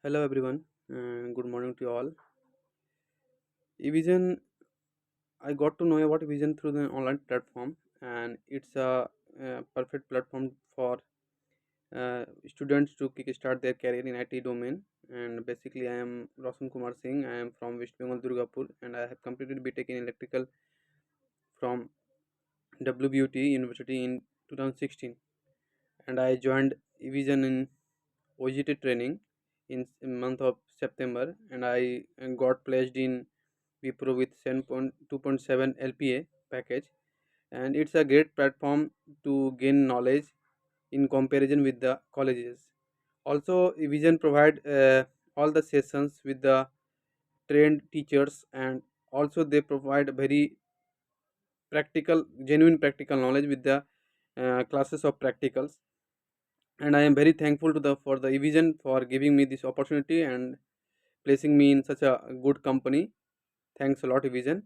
Hello everyone, good morning to you all. eVision, I got to know about eVision through the online platform, and it's a perfect platform for students to kickstart their career in IT domain. And basically, I am Roshan Kumar Singh. I am from West Bengal, Durgapur, and I have completed BTech in electrical from WBUT University in 2016. And I joined eVision in OGT training in month of September, and I got placed in WIPRO with 7.2.7 LPA package, and it's a great platform to gain knowledge in comparison with the colleges. Also, Vision provide all the sessions with the trained teachers, and also they provide very practical, genuine practical knowledge with the classes of practicals. And I am very thankful to the for the Vision for giving me this opportunity and placing me in such a good company. Thanks a lot, Vision.